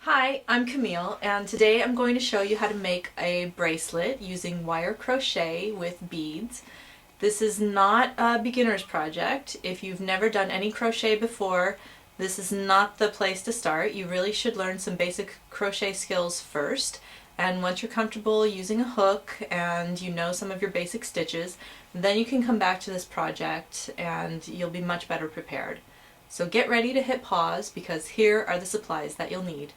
Hi, I'm Camille, and today I'm going to show you how to make a bracelet using wire crochet with beads. This is not a beginner's project. If you've never done any crochet before, this is not the place to start. You really should learn some basic crochet skills first, and once you're comfortable using a hook and you know some of your basic stitches, then you can come back to this project and you'll be much better prepared. So get ready to hit pause because here are the supplies that you'll need.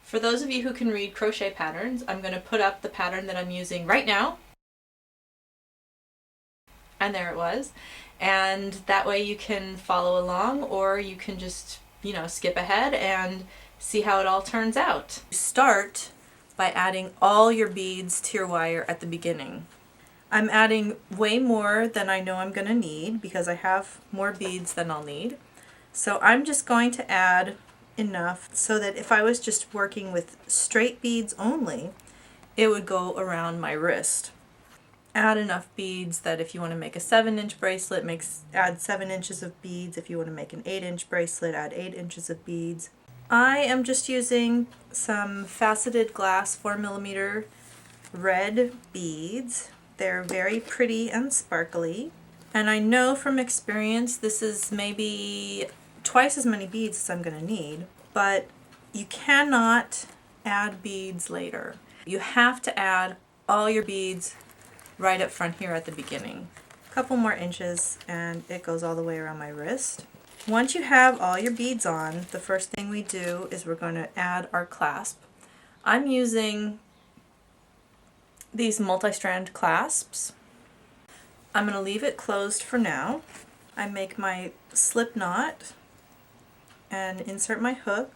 For those of you who can read crochet patterns, I'm going to put up the pattern that I'm using right now. And there it was. And that way you can follow along, or you can just, skip ahead and see how it all turns out. Start by adding all your beads to your wire at the beginning. I'm adding way more than I know I'm going to need because I have more beads than I'll need. So I'm just going to add enough so that if I was just working with straight beads only, it would go around my wrist. Add enough beads that if you want to make a 7-inch bracelet, add 7 inches of beads. If you want to make an 8-inch bracelet, add 8 inches of beads. I am just using some faceted glass 4mm red beads. They're very pretty and sparkly, and I know from experience this is maybe twice as many beads as I'm going to need, but you cannot add beads later. You have to add all your beads right up front here at the beginning. A couple more inches and it goes all the way around my wrist. Once you have all your beads on, the first thing we do is we're going to add our clasp. I'm using these multi-strand clasps. I'm going to leave it closed for now. I make my slip knot and insert my hook.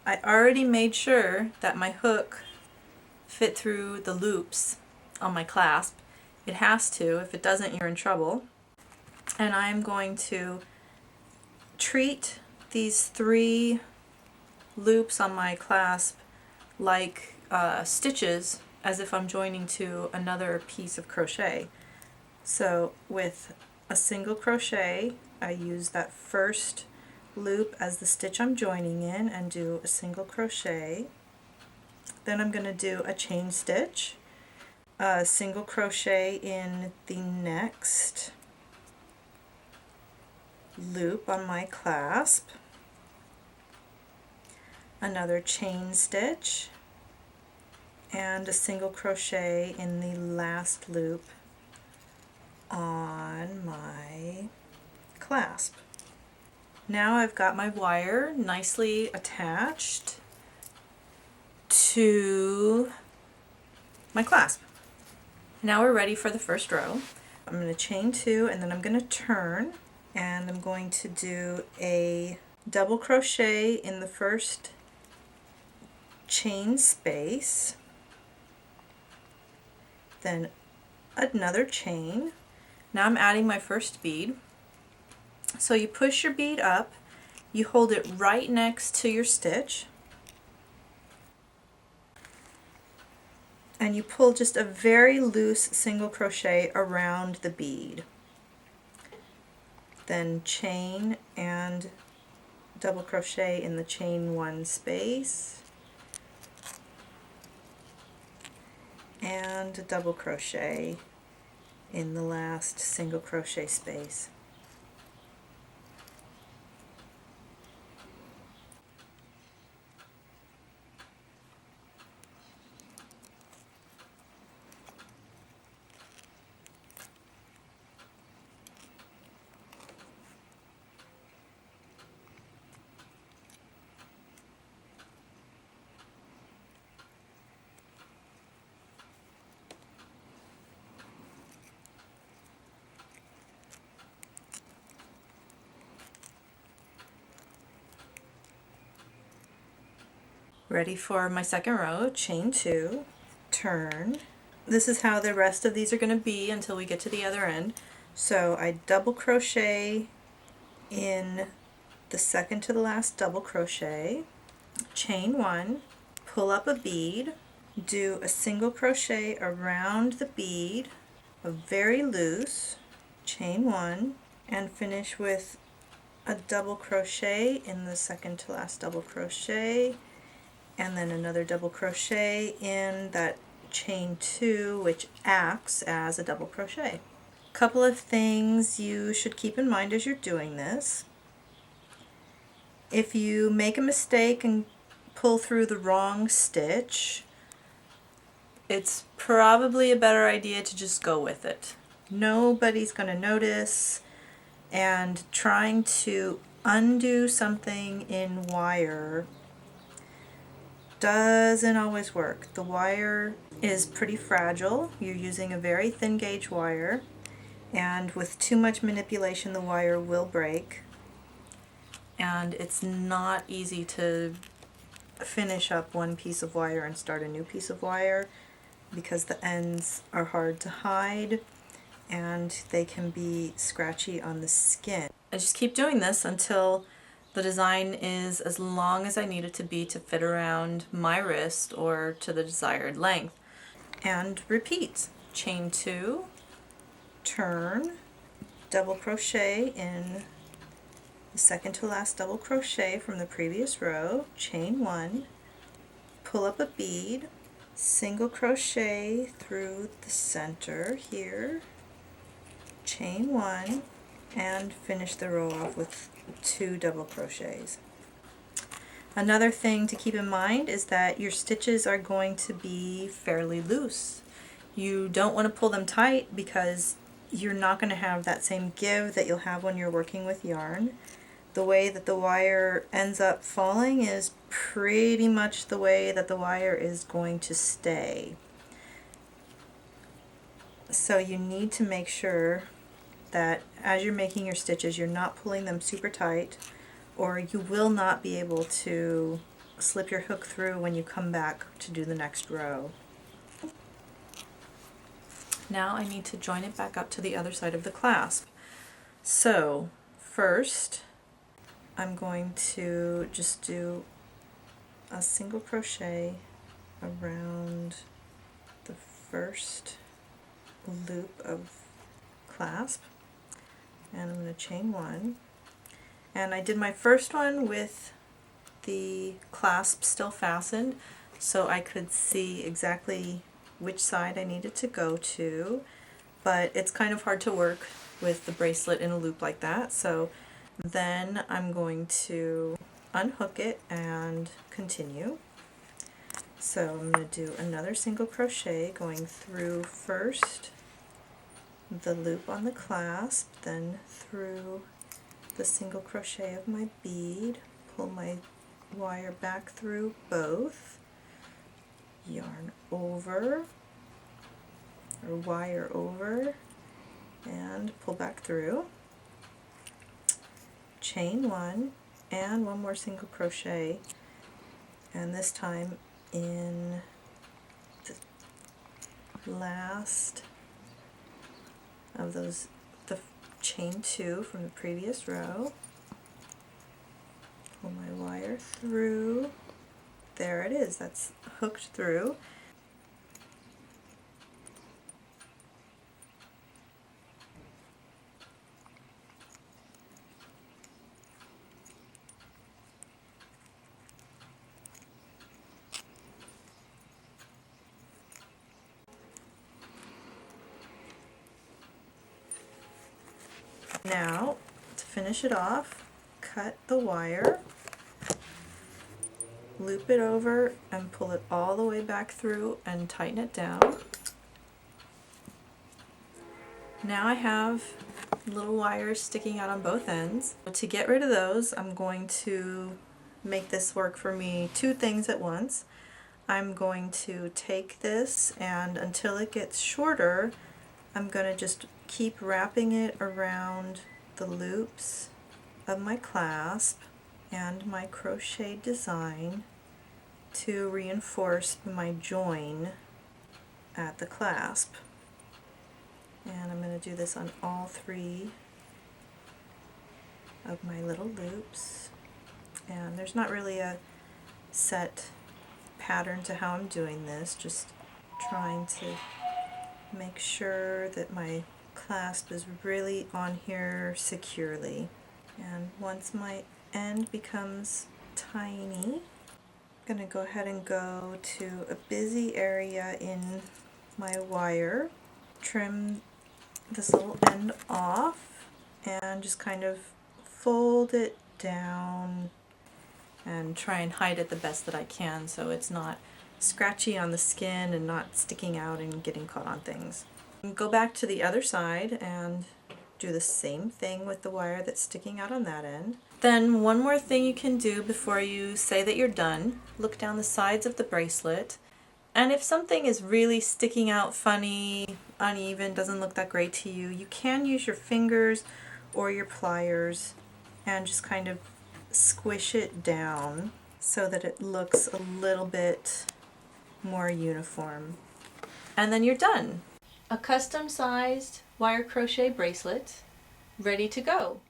I already made sure that my hook fit through the loops on my clasp. It has to. If it doesn't, you're in trouble. And I'm going to treat these 3 loops on my clasp like stitches, as if I'm joining to another piece of crochet. So with a single crochet, I use that first loop as the stitch I'm joining in and do a single crochet. Then I'm going to do a chain stitch, a single crochet in the next loop on my clasp, another chain stitch, and a single crochet in the last loop on my clasp. Now I've got my wire nicely attached to my clasp. Now we're ready for the first row. I'm going to chain 2 and then I'm going to turn, and I'm going to do a double crochet in the first chain space, then another chain. Now I'm adding my first bead. So you push your bead up, you hold it right next to your stitch, and you pull just a very loose single crochet around the bead. Then chain and double crochet in the chain 1 space, and a double crochet in the last single crochet space. Ready for my second row, chain 2, turn. This is how the rest of these are going to be until we get to the other end. So I double crochet in the second to the last double crochet, chain 1, pull up a bead, do a single crochet around the bead, a very loose, chain 1, and finish with a double crochet in the second to last double crochet, and then another double crochet in that chain 2, which acts as a double crochet. Couple of things you should keep in mind as you're doing this. If you make a mistake and pull through the wrong stitch, it's probably a better idea to just go with it. Nobody's going to notice, and trying to undo something in wire doesn't always work. The wire is pretty fragile. You're using a very thin gauge wire, and with too much manipulation the wire will break, and it's not easy to finish up one piece of wire and start a new piece of wire because the ends are hard to hide and they can be scratchy on the skin. I just keep doing this until the design is as long as I need it to be to fit around my wrist or to the desired length. And repeat. Chain 2, turn, double crochet in the second to last double crochet from the previous row, chain 1, pull up a bead, single crochet through the center here, chain 1, and finish the row off with 2 double crochets. Another thing to keep in mind is that your stitches are going to be fairly loose. You don't want to pull them tight because you're not going to have that same give that you'll have when you're working with yarn. The way that the wire ends up falling is pretty much the way that the wire is going to stay. So you need to make sure that as you're making your stitches, you're not pulling them super tight, or you will not be able to slip your hook through when you come back to do the next row. Now I need to join it back up to the other side of the clasp. So first I'm going to just do a single crochet around the first loop of clasp, and I'm going to chain 1, and I did my first one with the clasp still fastened so I could see exactly which side I needed to go to, but it's kind of hard to work with the bracelet in a loop like that, so then I'm going to unhook it and continue. So I'm going to do another single crochet going through first the loop on the clasp, then through the single crochet of my bead, pull my wire back through both, yarn over, or wire over, and pull back through, chain 1, and one more single crochet, and this time in the last of those, the chain 2 from the previous row, pull my wire through, there it is, that's hooked through. Now, to finish it off, cut the wire, loop it over, and pull it all the way back through and tighten it down. Now I have little wires sticking out on both ends. To get rid of those, I'm going to make this work for me 2 things at once. I'm going to take this, and until it gets shorter, I'm going to just keep wrapping it around the loops of my clasp and my crochet design to reinforce my join at the clasp. And I'm going to do this on all 3 of my little loops. And there's not really a set pattern to how I'm doing this, just trying to make sure that my clasp is really on here securely. And once my end becomes tiny, I'm going to go ahead and go to a busy area in my wire, trim this little end off, and just kind of fold it down and try and hide it the best that I can so it's not scratchy on the skin and not sticking out and getting caught on things. Go back to the other side and do the same thing with the wire that's sticking out on that end. Then one more thing you can do before you say that you're done, look down the sides of the bracelet, and if something is really sticking out funny, uneven, doesn't look that great to you, you can use your fingers or your pliers and just kind of squish it down so that it looks a little bit more uniform. And then you're done. A custom sized wire crochet bracelet ready to go.